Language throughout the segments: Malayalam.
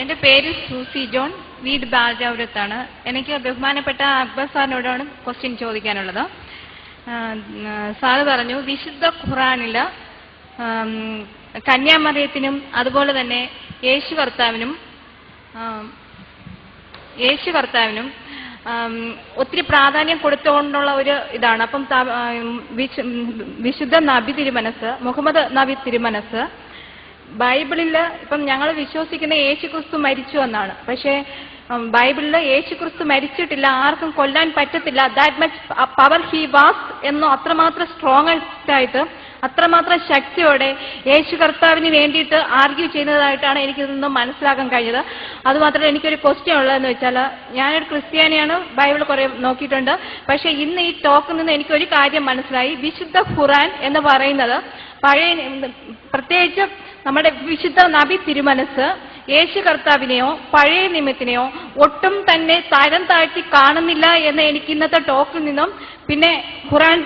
എൻ്റെ പേര് സൂസി ജോൺ, വീട് ബാലരാപുരത്താണ്. എനിക്ക് ബഹുമാനപ്പെട്ട അക്ബർ സാറിനോടാണ് ക്വസ്റ്റ്യൻ ചോദിക്കാനുള്ളത്. സാറ് പറഞ്ഞു വിശുദ്ധ ഖുറാനിൽ കന്യാമറിയത്തിനും അതുപോലെ തന്നെ യേശു കർത്താവിനും ഒത്തിരി പ്രാധാന്യം കൊടുത്തുകൊണ്ടുള്ള ഒരു ഇതാണ്. അപ്പം വിശുദ്ധ നബി തിരുമനസ്, മുഹമ്മദ് നബി തിരുമനസ് ബൈബിളിൽ ഇപ്പം ഞങ്ങൾ വിശ്വസിക്കുന്ന യേശുക്രിസ്തു മരിച്ചു എന്നാണ്. പക്ഷേ ബൈബിളിൽ യേശുക്രിസ്തു മരിച്ചിട്ടില്ല, ആർക്കും കൊല്ലാൻ പറ്റത്തില്ല, that much power he was എന്നോ അത്രമാത്രം സ്ട്രോങ് ആയിട്ട് അത്രമാത്രം ശക്തിയോടെ യേശു കർത്താവിന് വേണ്ടിയിട്ട് ആർഗ്യൂ ചെയ്യുന്നതായിട്ടാണ് എനിക്കിതൊന്നും മനസ്സിലാക്കാൻ കഴിഞ്ഞത്. അതുമാത്രമല്ല എനിക്കൊരു ക്വസ്റ്റ്യൻ ഉള്ളതെന്ന് വെച്ചാൽ, ഞാനൊരു ക്രിസ്ത്യാനിയാണ്, ബൈബിൾ കുറെ നോക്കിയിട്ടുണ്ട്. പക്ഷേ ഇന്ന് ഈ ടോക്കിൽ നിന്ന് എനിക്കൊരു കാര്യം മനസ്സിലായി. വിശുദ്ധ ഖുറാൻ എന്ന് പറയുന്നത് പ്രത്യേകിച്ച് നമ്മുടെ വിശുദ്ധ നബി തിരുമനസ് യേശു കർത്താവിനെയോ പഴയ നിയമത്തിനെയോ ഒട്ടും തന്നെ തരം താഴ്ത്തി കാണുന്നില്ല എന്ന് എനിക്ക് ഇന്നത്തെ ടോക്കിൽ നിന്നും പിന്നെ ഖുറാൻ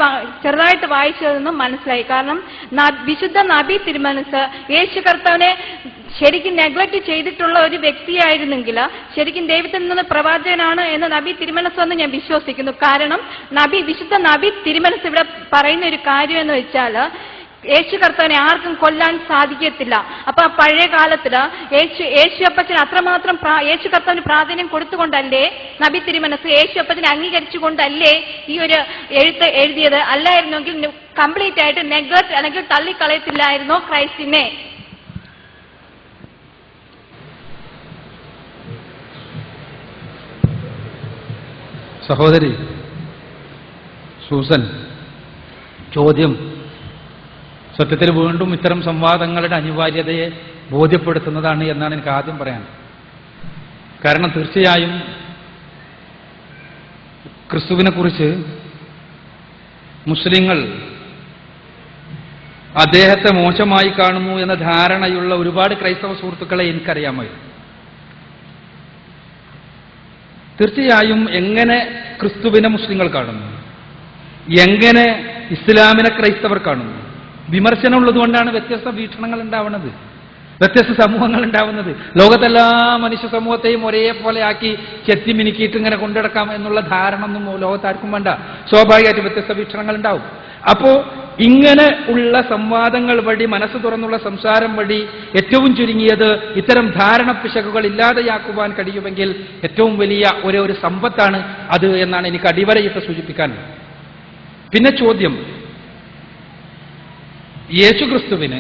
ചെറുതായിട്ട് വായിച്ചതിൽ നിന്നും മനസ്സിലായി. കാരണം വിശുദ്ധ നബി തിരുമനസ് യേശു കർത്താവിനെ ശരിക്കും നെഗ്ലക്ട് ചെയ്തിട്ടുള്ള ഒരു വ്യക്തിയായിരുന്നെങ്കിൽ ശരിക്കും ദൈവത്തിൽ നിന്ന് പ്രവാചകനാണ് എന്ന് നബി തിരുമനസ് എന്ന് ഞാൻ വിശ്വസിക്കുന്നു. കാരണം വിശുദ്ധ നബി തിരുമനസ് ഇവിടെ പറയുന്ന ഒരു കാര്യം എന്ന് വെച്ചാൽ യേശു കർത്താവിനെ ആർക്കും കൊല്ലാൻ സാധിക്കത്തില്ല. അപ്പൊ പഴയ കാലത്തില് യേശു അപ്പച്ചൻ അത്രമാത്രം യേശു കർത്താവിന് പ്രാധാന്യം കൊടുത്തുകൊണ്ടല്ലേ നബി തിരുമനസ് യേശു അപ്പച്ചനെ അംഗീകരിച്ചുകൊണ്ടല്ലേ ഈ ഒരു എഴുത്ത് എഴുതിയത്? അല്ലായിരുന്നെങ്കിൽ കംപ്ലീറ്റ് ആയിട്ട് നെഗ്ലക്ട് അല്ലെങ്കിൽ തള്ളിക്കളയത്തില്ലായിരുന്നോ ക്രൈസ്റ്റിനെ? സഹോദരി സൂസൻ, ചോദ്യം സത്യത്തിൽ വീണ്ടും ഇത്തരം സംവാദങ്ങളുടെ അനിവാര്യതയെ ബോധ്യപ്പെടുത്തുന്നതാണ് എന്നാണ് എനിക്ക് ആദ്യം പറയാൻ. കാരണം തീർച്ചയായും ക്രിസ്തുവിനെ കുറിച്ച് മുസ്ലിങ്ങൾ അദ്ദേഹത്തെ മോശമായി കാണുന്നു എന്ന ധാരണയുള്ള ഒരുപാട് ക്രൈസ്തവ സുഹൃത്തുക്കളെ എനിക്കറിയാമായിരുന്നു. തീർച്ചയായും എങ്ങനെ ക്രിസ്തുവിനെ മുസ്ലിങ്ങൾ കാണുന്നു, എങ്ങനെ ഇസ്ലാമിനെ ക്രൈസ്തവർ കാണുന്നു, വിമർശനം ഉള്ളതുകൊണ്ടാണ് വ്യത്യസ്ത വീക്ഷണങ്ങൾ ഉണ്ടാവുന്നത്, വ്യത്യസ്ത സമൂഹങ്ങൾ ഉണ്ടാവുന്നത്. ലോകത്തെല്ലാ മനുഷ്യ സമൂഹത്തെയും ഒരേപോലെ ആക്കി ചെത്തിമിനുക്കിയിട്ട് ഇങ്ങനെ കൊണ്ടുനടക്കാം എന്നുള്ള ധാരണ ഒന്നും ലോകത്താർക്കും വേണ്ട. സ്വാഭാവികമായിട്ട് വ്യത്യസ്ത വീക്ഷണങ്ങൾ ഉണ്ടാവും. അപ്പോ ഇങ്ങനെ ഉള്ള സംവാദങ്ങൾ വഴി, മനസ്സ് തുറന്നുള്ള സംസാരം വഴി ഏറ്റവും ചുരുങ്ങിയത് ഇത്തരം ധാരണ പിശകുകൾ ഇല്ലാതെയാക്കുവാൻ കഴിയുമെങ്കിൽ ഏറ്റവും വലിയ ഒരു സമ്പത്താണ് അത് എന്നാണ് എനിക്ക് അടിവരയിട്ട് സൂചിപ്പിക്കാൻ. പിന്നെ ചോദ്യം, യേശുക്രിസ്തുവിന്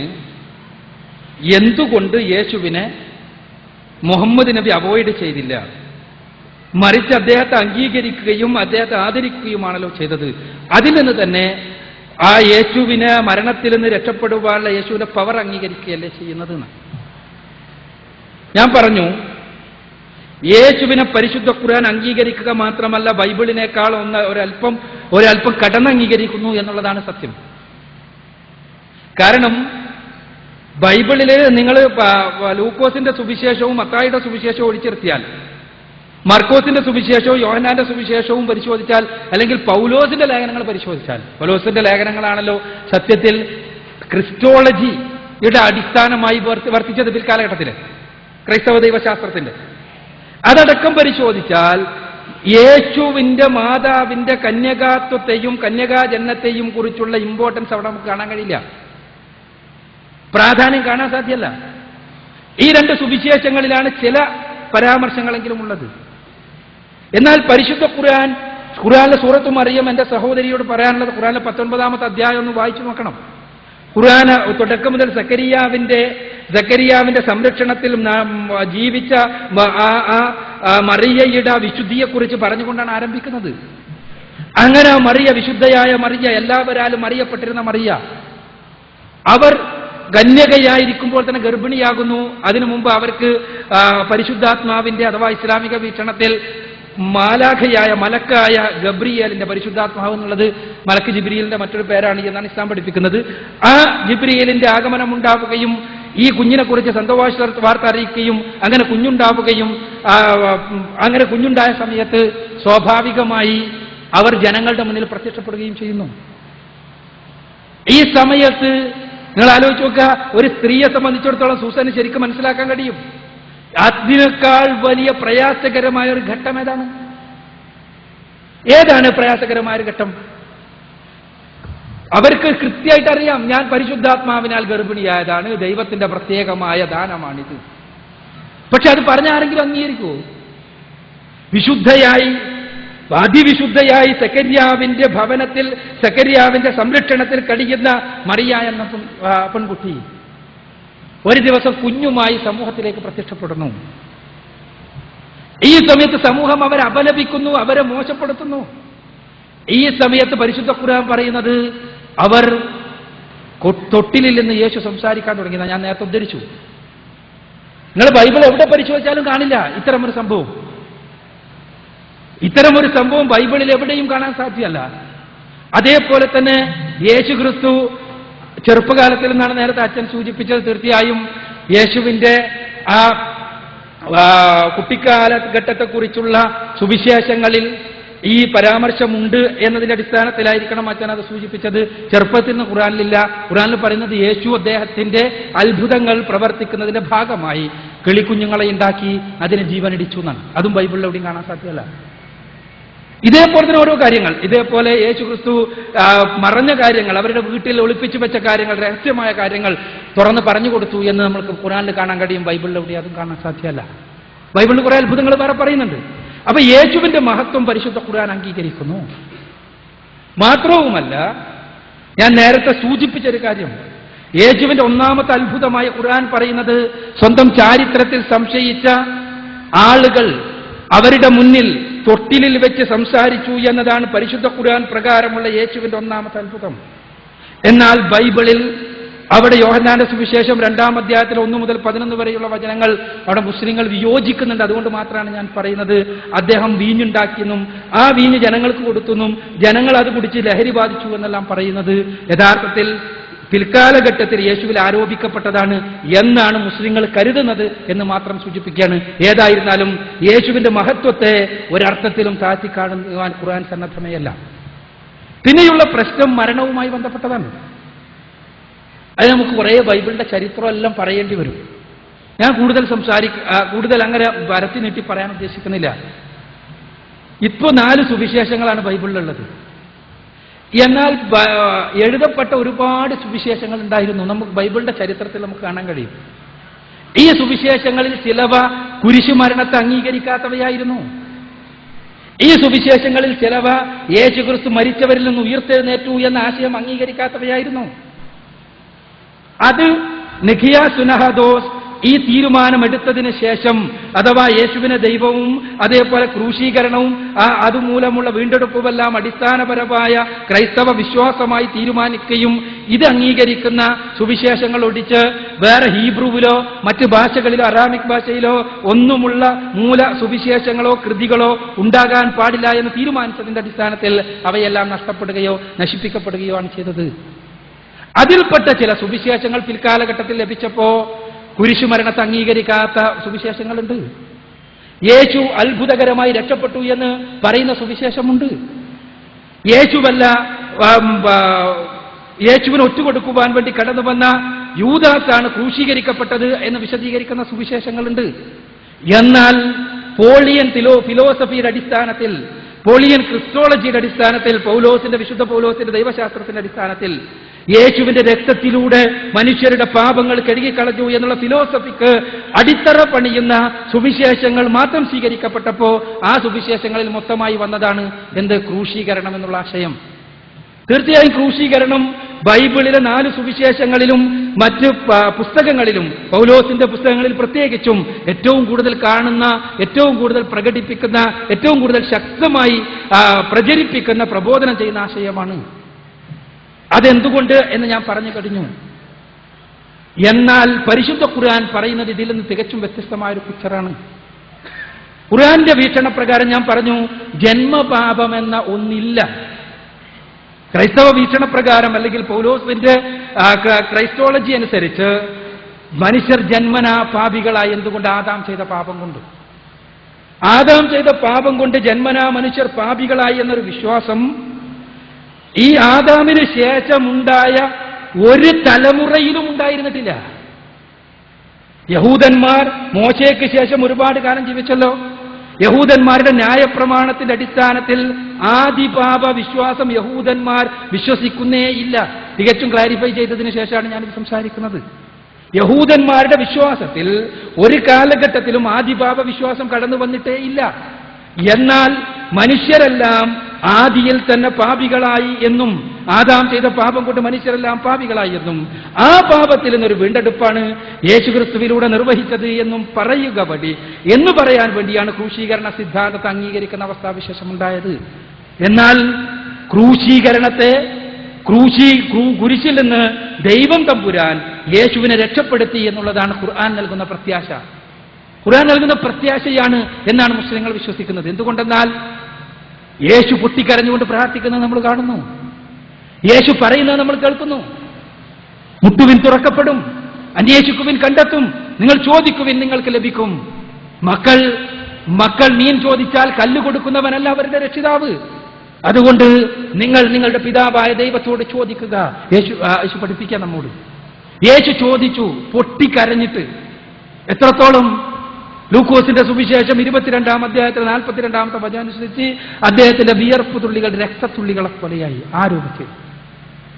എന്തുകൊണ്ട് യേശുവിനെ മുഹമ്മദ് നബി അവോയ്ഡ് ചെയ്തില്ല, മറിച്ച് അദ്ദേഹത്തെ അംഗീകരിക്കുകയും അദ്ദേഹത്തെ ആദരിക്കുകയുമാണല്ലോ ചെയ്തത്? അതിൽ നിന്ന് തന്നെ ആ യേശുവിനെ മരണത്തിൽ നിന്ന് രക്ഷപ്പെടുവാനുള്ള യേശുവിന്റെ പവർ അംഗീകരിക്കുകയല്ലേ ചെയ്യുന്നത്? ഞാൻ പറഞ്ഞു, യേശുവിനെ പരിശുദ്ധ ഖുർആൻ അംഗീകരിക്കുക മാത്രമല്ല, ബൈബിളിനേക്കാൾ ഒരല്പം കടന്നംഗീകരിക്കുന്നു എന്നുള്ളതാണ് സത്യം. കാരണം ബൈബിളില് നിങ്ങൾ ലൂക്കോസിന്റെ സുവിശേഷവും മത്തായിയുടെ സുവിശേഷവും ഒഴിച്ചിരുത്തിയാൽ, മർക്കോസിന്റെ സുവിശേഷവും യോഹന്നാന്റെ സുവിശേഷവും പരിശോധിച്ചാൽ, അല്ലെങ്കിൽ പൗലോസിന്റെ ലേഖനങ്ങൾ പരിശോധിച്ചാൽ, പൗലോസിന്റെ ലേഖനങ്ങളാണല്ലോ സത്യത്തിൽ ക്രിസ്റ്റോളജിയുടെ അടിസ്ഥാനമായി വർത്തിച്ചത് പിൽക്കാലഘട്ടത്തില്, ക്രൈസ്തവ ദൈവശാസ്ത്രത്തിന്റെ. അതടക്കം പരിശോധിച്ചാൽ യേശുവിന്റെ മാതാവിന്റെ കന്യകാത്വത്തെയും കന്യകാജന്മത്തെയും കുറിച്ചുള്ള ഇമ്പോർട്ടൻസ് അവിടെ നമുക്ക് കാണാൻ കഴിയില്ല, പ്രാധാന്യം കാണാൻ സാധ്യമല്ല. ഈ രണ്ട് സുവിശേഷങ്ങളിലാണ് ചില പരാമർശങ്ങളെങ്കിലും ഉള്ളത്. എന്നാൽ പരിശുദ്ധ ഖുർആനിലെ സൂറത്ത് മറിയം, എന്റെ സഹോദരിയോട് പറയാനുള്ളത്, ഖുർആനിലെ 19-ാമത്തെ അധ്യായം ഒന്ന് വായിച്ചു നോക്കണം. ഖുർആൻ തുടക്കം മുതൽ സക്കരിയാവിന്റെ സംരക്ഷണത്തിൽ ജീവിച്ച മറിയയുടെ വിശുദ്ധിയെക്കുറിച്ച് പറഞ്ഞുകൊണ്ടാണ് ആരംഭിക്കുന്നത്. അങ്ങനെ മറിയ, വിശുദ്ധയായ മറിയ, എല്ലാവരാലും അറിയപ്പെട്ടിരുന്ന മറിയ, അവർ കന്യകയായിരിക്കുമ്പോൾ തന്നെ ഗർഭിണിയാകുന്നു. അതിനു മുമ്പ് അവർക്ക് പരിശുദ്ധാത്മാവിന്റെ അഥവാ ഇസ്ലാമിക വീക്ഷണത്തിൽ മലക്കായ ഗബ്രിയേലിന്റെ, പരിശുദ്ധാത്മാവ് എന്നുള്ളത് മലക്ക് ജിബ്രീലിന്റെ മറ്റൊരു പേരാണ് എന്നാണ് ഇസ്ലാം പഠിപ്പിക്കുന്നത്. ആ ജിബ്രീലിന്റെ ആഗമനം ഉണ്ടാവുകയും ഈ കുഞ്ഞിനെ കുറിച്ച് സന്തോഷ വാർത്ത അറിയിക്കുകയും അങ്ങനെ കുഞ്ഞുണ്ടാവുകയും അങ്ങനെ കുഞ്ഞുണ്ടായ സമയത്ത് സ്വാഭാവികമായി അവർ ജനങ്ങളുടെ മുന്നിൽ പ്രത്യക്ഷപ്പെടുകയും ചെയ്യുന്നു. ഈ സമയത്ത് നിങ്ങൾ ആലോചിച്ച് നോക്കുക, ഒരു സ്ത്രീയെ സംബന്ധിച്ചിടത്തോളം സൂസന് ശരിക്കും മനസ്സിലാക്കാൻ കഴിയും. അതിനേക്കാൾ വലിയ പ്രയാസകരമായ ഒരു ഘട്ടം ഏതാണ് പ്രയാസകരമായ ഒരു ഘട്ടം? അവർക്ക് കൃത്യമായിട്ട് അറിയാം, ഞാൻ പരിശുദ്ധാത്മാവിനാൽ ഗർഭിണിയായതാണ്, ദൈവത്തിന്റെ പ്രത്യേകമായ ദാനമാണിത്. പക്ഷെ അത് പറഞ്ഞ ആരെങ്കിലും അംഗീകരിക്കുമോ? വിശുദ്ധയായി, അതിവിശുദ്ധയായി സെക്കരിയാവിന്റെ ഭവനത്തിൽ, സെക്കരിയാവിന്റെ സംരക്ഷണത്തിൽ കഴിയുന്ന മറിയ എന്ന പെൺകുട്ടി ഒരു ദിവസം കുഞ്ഞുമായി സമൂഹത്തിലേക്ക് പ്രത്യക്ഷപ്പെടുന്നു. ഈ സമയത്ത് സമൂഹം അവരെ അപലപിക്കുന്നു, അവരെ മോശപ്പെടുത്തുന്നു. ഈ സമയത്ത് പരിശുദ്ധ ഖുർആൻ പറയുന്നത് അവർ തൊട്ടിലിൽ നിന്ന് യേശു സംസാരിക്കാൻ തുടങ്ങിയതാണ്. ഞാൻ നേരത്തെ ഉദ്ധരിച്ചു. നിങ്ങൾ ബൈബിൾ എവിടെ പരിശോധിച്ചാലും കാണില്ല ഇത്തരമൊരു സംഭവം. ഇത്തരമൊരു സംഭവം ബൈബിളിൽ എവിടെയും കാണാൻ സാധ്യമല്ല. അതേപോലെ തന്നെ യേശു ക്രിസ്തു ചെറുപ്പകാലത്തിൽ നിന്നാണ് നേരത്തെ അച്ഛൻ സൂചിപ്പിച്ചത്. തീർച്ചയായും യേശുവിന്റെ ആ കുട്ടിക്കാലഘട്ടത്തെക്കുറിച്ചുള്ള സുവിശേഷങ്ങളിൽ ഈ പരാമർശമുണ്ട് എന്നതിന്റെ അടിസ്ഥാനത്തിലായിരിക്കണം അച്ഛൻ അത് സൂചിപ്പിച്ചത്. ചെറുപ്പത്തിൽ നിന്ന് ഖുർആനിലില്ല. ഖുർആനിൽ പറയുന്നത് യേശു അദ്ദേഹത്തിന്റെ അത്ഭുതങ്ങൾ പ്രവർത്തിക്കുന്നതിന്റെ ഭാഗമായി കിളിക്കുഞ്ഞുങ്ങളെ ഉണ്ടാക്കി അതിന് ജീവനിടിച്ചു എന്നാണ്. അതും ബൈബിളിൽ എവിടെയും കാണാൻ സാധ്യമല്ല. ഇതേപോലെ തന്നെ ഓരോ കാര്യങ്ങൾ, ഇതേപോലെ യേശു ക്രിസ്തു മറഞ്ഞ കാര്യങ്ങൾ, അവരുടെ വീട്ടിൽ ഒളിപ്പിച്ചു വെച്ച കാര്യങ്ങൾ, രഹസ്യമായ കാര്യങ്ങൾ തുറന്ന് പറഞ്ഞു കൊടുത്തു എന്ന് നമുക്ക് ഖുർആനിൽ കാണാൻ കഴിയും. ബൈബിളിൽ എവിടെയും അതും കാണാൻ സാധ്യമല്ല. ബൈബിളിൽ കുറെ അത്ഭുതങ്ങൾ വേറെ പറയുന്നുണ്ട്. അപ്പൊ യേശുവിന്റെ മഹത്വം പരിശുദ്ധ ഖുർആൻ അംഗീകരിക്കുന്നു. മാത്രവുമല്ല, ഞാൻ നേരത്തെ സൂചിപ്പിച്ചൊരു കാര്യം, യേശുവിന്റെ ഒന്നാമത്തെ അത്ഭുതമായ ഖുർആൻ പറയുന്നത് സ്വന്തം ചാരിത്രത്തിൽ സംശയിച്ച ആളുകൾ അവരുടെ മുന്നിൽ തൊട്ടിലിൽ വെച്ച് സംസാരിച്ചു എന്നതാണ് പരിശുദ്ധ ഖുർആൻ പ്രകാരമുള്ള യേശുവിന്റെ ഒന്നാമത്തെ അത്ഭുതം. എന്നാൽ ബൈബിളിൽ അവിടെ യോഹന്നാന്റെ സുവിശേഷം 2-ാം അധ്യായത്തിൽ 1 മുതൽ 11 വരെയുള്ള വചനങ്ങൾ അവിടെ മുസ്ലിങ്ങൾ വിയോജിക്കുന്നുണ്ട്. അതുകൊണ്ട് മാത്രമാണ് ഞാൻ പറയുന്നത്. അദ്ദേഹം വീഞ്ഞുണ്ടാക്കിയെന്നും ആ വീഞ്ഞ് ജനങ്ങൾക്ക് കൊടുത്തെന്നും ജനങ്ങൾ അത് കുടിച്ച് ലഹരി ബാധിച്ചു എന്നെല്ലാം പറയുന്നത് യഥാർത്ഥത്തിൽ പിൽക്കാലഘട്ടത്തിൽ യേശുവിൽ ആരോപിക്കപ്പെട്ടതാണ് എന്നാണ് മുസ്ലിങ്ങൾ കരുതുന്നത് എന്ന് മാത്രം സൂചിപ്പിക്കുകയാണ്. ഏതായിരുന്നാലും യേശുവിന്റെ മഹത്വത്തെ ഒരർത്ഥത്തിലും താഴ്ത്തി കാണുവാൻ ഖുർആൻ സന്നദ്ധമേയല്ല. പിന്നെയുള്ള പ്രശ്നം മരണവുമായി ബന്ധപ്പെട്ടതാണ്. അത് നമുക്ക് കുറേ ബൈബിളിന്റെ ചരിത്രം എല്ലാം പറയേണ്ടി വരും. ഞാൻ കൂടുതൽ അങ്ങനെ വരത്തി നീട്ടി പറയാൻ ഉദ്ദേശിക്കുന്നില്ല. ഇപ്പോൾ 4 സുവിശേഷങ്ങളാണ് ബൈബിളിലുള്ളത്. എന്നാൽ എഴുതപ്പെട്ട ഒരുപാട് സുവിശേഷങ്ങൾ ഉണ്ടായിരുന്നു. നമുക്ക് ബൈബിളിന്റെ ചരിത്രത്തിൽ നമുക്ക് കാണാൻ കഴിയും. ഈ സുവിശേഷങ്ങളിൽ ചിലവ കുരിശുമരണത്തെ അംഗീകരിക്കാത്തവയായിരുന്നു. ഈ സുവിശേഷങ്ങളിൽ ചിലവ യേശുക്രിസ്തു മരിച്ചവരിൽ നിന്ന് ഉയർത്തെഴുന്നേറ്റു എന്ന ആശയം അംഗീകരിക്കാത്തവയായിരുന്നു. അത് നിഖിയ സുനഹദോസ് ഈ തീരുമാനമെടുത്തതിന് ശേഷം, അഥവാ യേശുവിനെ ദൈവവും അതേപോലെ ക്രൂശീകരണവും അതുമൂലമുള്ള വീണ്ടെടുപ്പുമെല്ലാം അടിസ്ഥാനപരമായ ക്രൈസ്തവ വിശ്വാസമായി തീരുമാനിക്കുകയും ഇത് അംഗീകരിക്കുന്ന സുവിശേഷങ്ങൾ ഒഴിച്ച് വേറെ ഹീബ്രുവിലോ മറ്റ് ഭാഷകളിലോ അറാമിക് ഭാഷയിലോ ഒന്നുമുള്ള മൂല സുവിശേഷങ്ങളോ കൃതികളോ ഉണ്ടാകാൻ പാടില്ല എന്ന് തീരുമാനിച്ചതിന്റെ അടിസ്ഥാനത്തിൽ അവയെല്ലാം നഷ്ടപ്പെടുകയോ നശിപ്പിക്കപ്പെടുകയോ ആണ് ചെയ്തത്. അതിൽപ്പെട്ട ചില സുവിശേഷങ്ങൾ പിൽക്കാലഘട്ടത്തിൽ ലഭിച്ചപ്പോ കുരിശുമരണത്തെ അംഗീകരിക്കാത്ത സുവിശേഷങ്ങളുണ്ട്. യേശു അത്ഭുതകരമായി രക്ഷപ്പെട്ടു എന്ന് പറയുന്ന സുവിശേഷമുണ്ട്. യേശുവിന് ഒറ്റുകൊടുക്കുവാൻ വേണ്ടി കടന്നു വന്ന യൂദാസാണ് ക്രൂശീകരിക്കപ്പെട്ടത് എന്ന് വിശദീകരിക്കുന്ന സുവിശേഷങ്ങളുണ്ട്. എന്നാൽ പോളിയൻ ഫിലോസഫിയുടെ അടിസ്ഥാനത്തിൽ, പോളിയൻ ക്രിസ്റ്റോളജിയുടെ അടിസ്ഥാനത്തിൽ, വിശുദ്ധ പൗലോസിന്റെ ദൈവശാസ്ത്രത്തിന്റെ അടിസ്ഥാനത്തിൽ യേശുവിന്റെ രക്തത്തിലൂടെ മനുഷ്യരുടെ പാപങ്ങൾ കഴുകിക്കളഞ്ഞു എന്നുള്ള ഫിലോസഫിക്ക് അടിത്തറ പണിയുന്ന സുവിശേഷങ്ങൾ മാത്രം സ്വീകരിക്കപ്പെട്ടപ്പോ ആ സുവിശേഷങ്ങളിൽ മൊത്തമായി വന്നതാണ് ക്രൂശീകരണം എന്നുള്ള ആശയം. തീർച്ചയായും ക്രൂശീകരണം ബൈബിളിലെ 4 സുവിശേഷങ്ങളിലും മറ്റ് പുസ്തകങ്ങളിലും, പൗലോസിന്റെ പുസ്തകങ്ങളിൽ പ്രത്യേകിച്ചും ഏറ്റവും കൂടുതൽ കാണുന്ന, ഏറ്റവും കൂടുതൽ പ്രകടിപ്പിക്കുന്ന, ഏറ്റവും കൂടുതൽ ശക്തമായി പ്രചരിപ്പിക്കുന്ന, പ്രബോധനം ചെയ്യുന്ന ആശയമാണ്. അതെന്തുകൊണ്ട് എന്ന് ഞാൻ പറഞ്ഞു കഴിഞ്ഞു. എന്നാൽ പരിശുദ്ധ ഖുർആൻ പറയുന്നത് ഇതിൽ നിന്ന് തികച്ചും വ്യത്യസ്തമായൊരു പിക്ചറാണ്. ഖുർആന്റെ വീക്ഷണപ്രകാരം ഞാൻ പറഞ്ഞു, ജന്മപാപമെന്ന ഒന്നില്ല. ക്രൈസ്തവ വീക്ഷണപ്രകാരം അല്ലെങ്കിൽ പൗലോസിന്റെ ക്രൈസ്റ്റോളജി അനുസരിച്ച് മനുഷ്യർ ജന്മനാ പാപികളായി. എന്തുകൊണ്ട്? ആദാം ചെയ്ത പാപം കൊണ്ട്. ആദാം ചെയ്ത പാപം കൊണ്ട് ജന്മനാ മനുഷ്യർ പാപികളായി എന്നൊരു വിശ്വാസം ഈ ആദാമിന് ശേഷമുണ്ടായ ഒരു തലമുറയിലും ഉണ്ടായിരുന്നിട്ടില്ല. യഹൂദന്മാർ മോശയ്ക്ക് ശേഷം ഒരുപാട് കാലം ജീവിച്ചല്ലോ. യഹൂദന്മാരുടെ ന്യായപ്രമാണത്തിന്റെ അടിസ്ഥാനത്തിൽ ആദിപാപ വിശ്വാസം യഹൂദന്മാർ വിശ്വസിക്കുന്നേ ഇല്ല. തികച്ചും ക്ലാരിഫൈ ചെയ്തതിനു ശേഷമാണ് ഞാനിത് സംസാരിക്കുന്നത്. യഹൂദന്മാരുടെ വിശ്വാസത്തിൽ ഒരു കാലഘട്ടത്തിലും ആദിപാപ വിശ്വാസം കടന്നു വന്നിട്ടേ ഇല്ല. എന്നാൽ മനുഷ്യരെല്ലാം ആദിയിൽ തന്നെ പാപികളായി എന്നും ആദാം ചെയ്ത പാപം കൊണ്ട് മനുഷ്യരെല്ലാം പാപികളായി എന്നും ആ പാപത്തിൽ നിന്നൊരു വീണ്ടെടുപ്പാണ് യേശുക്രിസ്തുവിലൂടെ നിർവഹിച്ചത് എന്നും പറയുക വഴി എന്ന് പറയാൻ വേണ്ടിയാണ് ക്രൂശീകരണ സിദ്ധാന്തത്തെ അംഗീകരിക്കുന്ന അവസ്ഥാവിശേഷമുണ്ടായത്. എന്നാൽ ക്രൂശീകരണത്തെ കുരിശിൽ നിന്ന് ദൈവം തമ്പുരാൻ യേശുവിനെ രക്ഷപ്പെടുത്തി എന്നുള്ളതാണ് ഖുർആൻ നൽകുന്ന പ്രത്യാശ. ഖുർആൻ നൽകുന്ന പ്രത്യാശയാണ് എന്നാണ് മുസ്ലിങ്ങൾ വിശ്വസിക്കുന്നത്. എന്തുകൊണ്ടെന്നാൽ യേശു പൊട്ടിക്കരഞ്ഞുകൊണ്ട് പ്രാർത്ഥിക്കുന്നത് നമ്മൾ കാണുന്നു. യേശു പറയുന്നത് നമ്മൾ കേൾക്കുന്നു. മുട്ടുവിൻ തുറക്കപ്പെടും, അന്വേഷിക്കുവിൻ കണ്ടെത്തും, നിങ്ങൾ ചോദിക്കുവിൻ നിങ്ങൾക്ക് ലഭിക്കും. മക്കൾ മീൻ ചോദിച്ചാൽ കല്ല് കൊടുക്കുന്നവനല്ല അവരുടെ രക്ഷിതാവ്. അതുകൊണ്ട് നിങ്ങൾ നിങ്ങളുടെ പിതാവായ ദൈവത്തോട് ചോദിക്കുക. യേശു പഠിപ്പിക്കുക നമ്മോട്. യേശു ചോദിച്ചു പൊട്ടിക്കരഞ്ഞിട്ട്. എത്രത്തോളം? ലൂക്കോസിന്റെ സുവിശേഷം 22-ാം അധ്യായത്തിൽ 42-ാമത്തെ വചനം അനുസരിച്ച് അദ്ദേഹത്തിന്റെ വിയർപ്പ് തുള്ളികൾ രക്തത്തുള്ളികളെ പോലെയായി ആരോപിച്ച്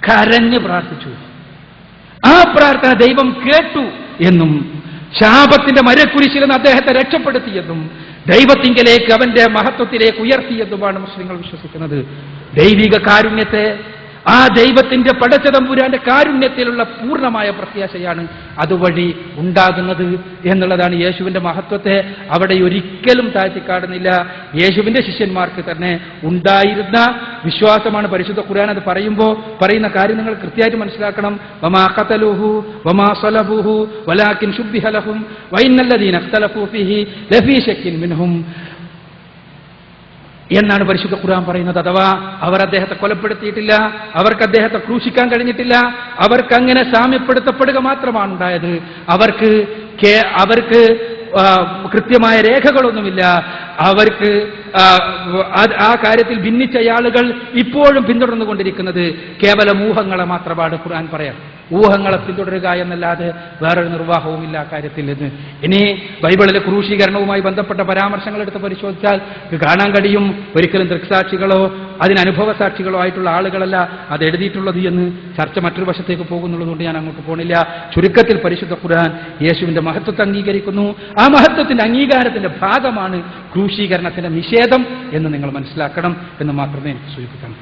കരഞ്ഞ് പ്രാർത്ഥിച്ചു. ആ പ്രാർത്ഥന ദൈവം കേട്ടു എന്നും ശാപത്തിന്റെ മരക്കുരിശിൽ നിന്ന് അദ്ദേഹത്തെ രക്ഷപ്പെടുത്തിയെന്നും ദൈവത്തിങ്കലേക്ക് അവന്റെ മഹത്വത്തിലേക്ക് ഉയർത്തിയെന്നുമാണ് മുസ്ലിങ്ങൾ വിശ്വസിക്കുന്നത്. ദൈവിക കാരുണ്യത്തെ, ആ ദൈവത്തിന്റെ പടച്ചതമ്പുരാന്റെ കാരുണ്യത്തിലുള്ള പൂർണ്ണമായ പ്രത്യാശയാണ് അതുവഴി ഉണ്ടാകുന്നത് എന്നുള്ളതാണ്. യേശുവിന്റെ മഹത്വത്തെ അവിടെ ഒരിക്കലും താഴ്ത്തിക്കാടുന്നില്ല. യേശുവിന്റെ ശിഷ്യന്മാർക്ക് തന്നെ ഉണ്ടായിരുന്ന വിശ്വാസമാണ് പരിശുദ്ധ ഖുർആൻ അത് പറയുമ്പോൾ പറയുന്ന കാര്യം നിങ്ങൾ കൃത്യമായിട്ട് മനസ്സിലാക്കണം. വമാ ഖതലൂഹു വമാ സലബൂഹു വലാകിൻ ശുബ്ബിഹ ലഹും വഇന്നല്ലദീന ഇഖ്തലഫൂ ഫീഹി ലഫീ ശക്കിൻ മിൻഹും എന്നാണ് പരിശുദ്ധ ഖുർആൻ പറയുന്നത്. അഥവാ അവർ അദ്ദേഹത്തെ കൊലപ്പെടുത്തിയിട്ടില്ല, അവർക്ക് അദ്ദേഹത്തെ ക്രൂശിക്കാൻ കഴിഞ്ഞിട്ടില്ല, അവർക്ക് അങ്ങനെ സാമ്യപ്പെടുത്തപ്പെടുക മാത്രമാണ് ഉണ്ടായത്. അവർക്ക് കൃത്യമായ രേഖകളൊന്നുമില്ല. അവർക്ക് ആ കാര്യത്തിൽ ഭിന്നിച്ച ആളുകൾ ഇപ്പോഴും പിന്തുടർന്നുകൊണ്ടിരിക്കുന്നത് കേവലം ഊഹങ്ങളെ മാത്രമാണ് ഖുർആൻ പറയാം. ഊഹങ്ങളെ പിന്തുടരുക എന്നല്ലാതെ വേറൊരു നിർവാഹവുമില്ല ആ കാര്യത്തിൽ നിന്ന്. ഇനി ബൈബിളിലെ ക്രൂശീകരണവുമായി ബന്ധപ്പെട്ട പരാമർശങ്ങൾ എടുത്ത് പരിശോധിച്ചാൽ കാണാൻ കഴിയും ഒരിക്കലും ദൃക്സാക്ഷികളോ അതിനനുഭവ സാക്ഷികളോ ആയിട്ടുള്ള ആളുകളല്ല അത് എഴുതിയിട്ടുള്ളത് എന്ന്. ചർച്ച മറ്റൊരു വശത്തേക്ക് പോകുന്നുള്ളതുകൊണ്ട് ഞാൻ അങ്ങോട്ട് പോണില്ല. ചുരുക്കത്തിൽ പരിശുദ്ധ ഖുർആൻ യേശുവിന്റെ മഹത്വത്തെ അംഗീകരിക്കുന്നു. ആ മഹത്വത്തിന്റെ അംഗീകാരത്തിന്റെ ഭാഗമാണ് ക്രൂശീകരണത്തിന്റെ നിഷേധം എന്ന് നിങ്ങൾ മനസ്സിലാക്കണം എന്ന് മാത്രമേ എനിക്ക് സൂചിപ്പിക്കണം.